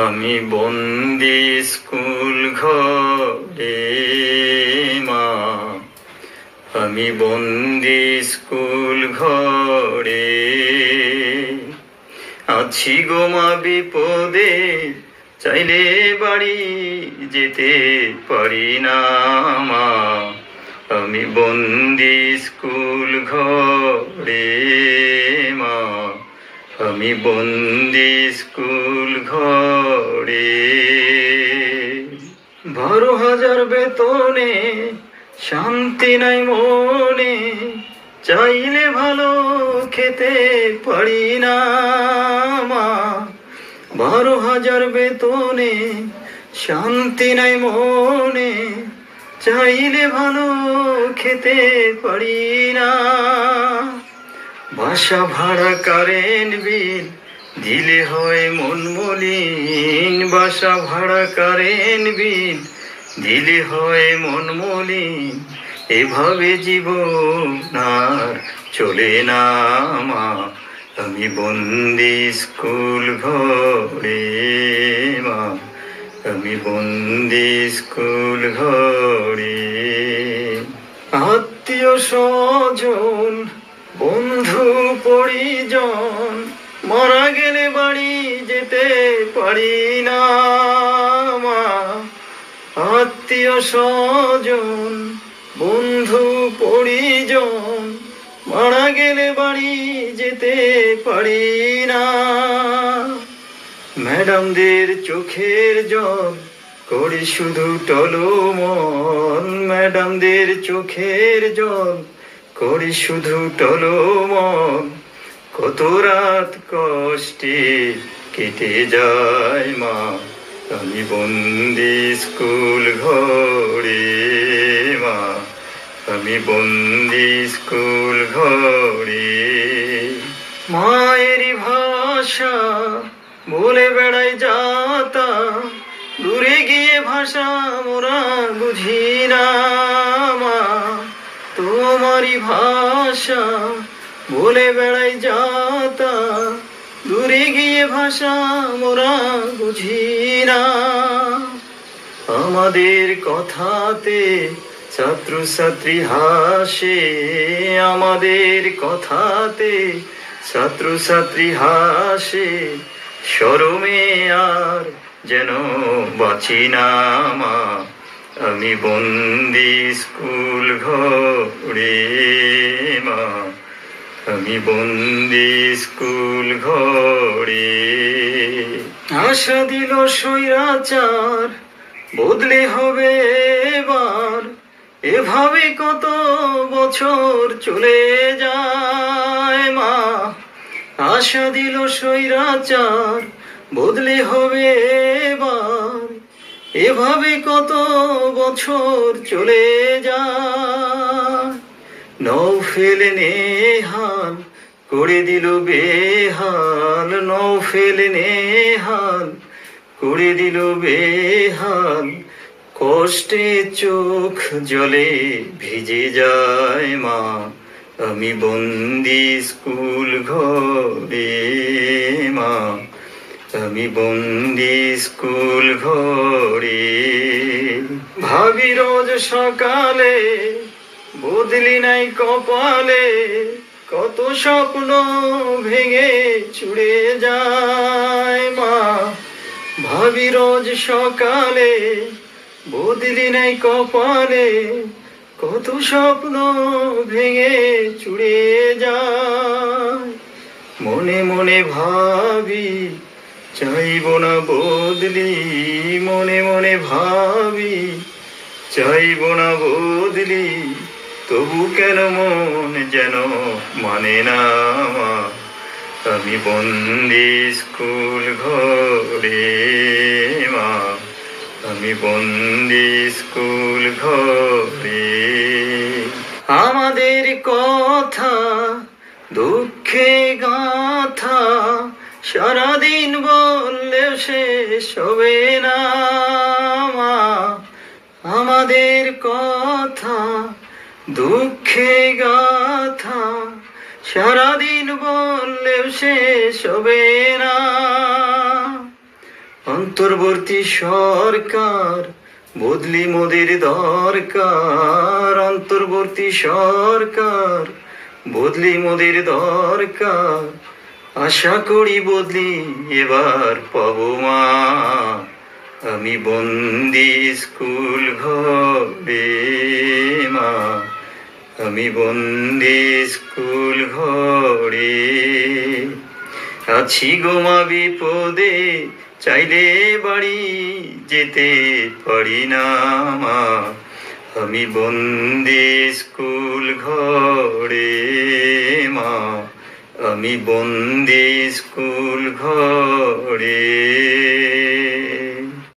আমি বন্দি স্কুল ঘরে মা, আমি বন্দি স্কুল ঘরে আছি গো মা বিপদে, চাইলে বাড়ি যেতে পারি না মা। আমি বন্দি স্কুল ঘরে মা, আমি বন্দি স্কুল ঘরে। 12,000 বেতনে শান্তি নাই মনে, চাইলে ভালো খেতে পারি না মা। 12,000 বেতনে শান্তি নাই মনে, চাইলে ভালো খেতে পারি না। বাসা ভাড়া কারেন্ট বিল দিলে হয় মন মলিন, বাসা ভাড়া কারেন্ট বিল দিলে হয় মন মলিন। এভাবে জীবন আর চলে না মা। আমি বন্দি স্কুল ঘরে মা, আমি বন্দি স্কুল ঘরে। আত্মীয় স্বজন বন্ধু পরিজন মারা গেলে বাড়ি যেতে পারি না মা। আত্মীয় স্বজন বন্ধু পরিজন মারা গেলে বাড়ি যেতে পারি না। ম্যাডামদের চোখের জল করি শুধু টলমল, ম্যাডামদের চোখের জল করি শুধু টলমল। কত রাত কষ্টে কেটে যায় মা। আমি বন্দি স্কুল ঘরে মা, আমি বন্দি স্কুল ঘরে। মায়েরই ভাষা বলে বেড়াই যাতা, দূরে গিয়ে ভাষা মোরা বুঝি না মা। তোমারই ভাষা বলে বেড়াই যাতা, দূরে গিয়ে ভাষা মোরা বুঝি না। আমাদের কথাতে ছাত্রছাত্রী হাসে, আমাদের কথাতে ছাত্রছাত্রী হাসে। শরমে আর যেন বাঁচি না মা। আমি বন্দি স্কুল ঘরে মা, আমি বন্দি স্কুল ঘরে। আশা দিল স্বৈরাচার বদলে হবে এবার, এভাবে কত বছর চলে যায় মা। আশা দিল স্বৈরাচার বদলে হবে এবার, এভাবে কত বছর চলে যায়। নৌফেল নেহাল করে দিল বেহাল, নৌফেল নেহাল করে দিল বেহাল। কষ্টে চোখ জলে ভিজে যায় মা। আমি বন্দি স্কুল ঘরে মা, আমি বন্দি স্কুল ঘরে। ভাবি রোজ সকালে বদলি নাই কপালে, কত স্বপ্ন ভেঙে চুড়ে যায় মা। ভাবি রোজ সকালে বদলি নাই কপালে, কত স্বপ্ন ভেঙে চুড়ে যায়। মনে মনে ভাবি চাইব না বদলি, মনে মনে ভাবি চাইব না বদলি। তবু কেন মন যেন মানে না মা। আমি বন্দি স্কুল ঘরে মা, আমি বন্দি স্কুল ঘরে। আমাদের কথা দুঃখে গাথা সারাদিন বললেও শেষ হবে না মা। আমাদের কথা দুঃখে গাথা সারাদিন বললেও শেষ হবে না। অন্তর্বর্তী সরকার বদলি মোদের দরকার, অন্তর্বর্তী সরকার বদলি মোদের দরকার। আশা করি বদলি এবার পাবো মা। আমি বন্দি স্কুল ঘরে মা, আমি বন্দি স্কুল ঘরে। আছি গো মা বিপদে, চাইলে বাড়ি যেতে পারি না মা। আমি বন্দি স্কুল ঘরে মা, আমি বন্দি স্কুল ঘরে।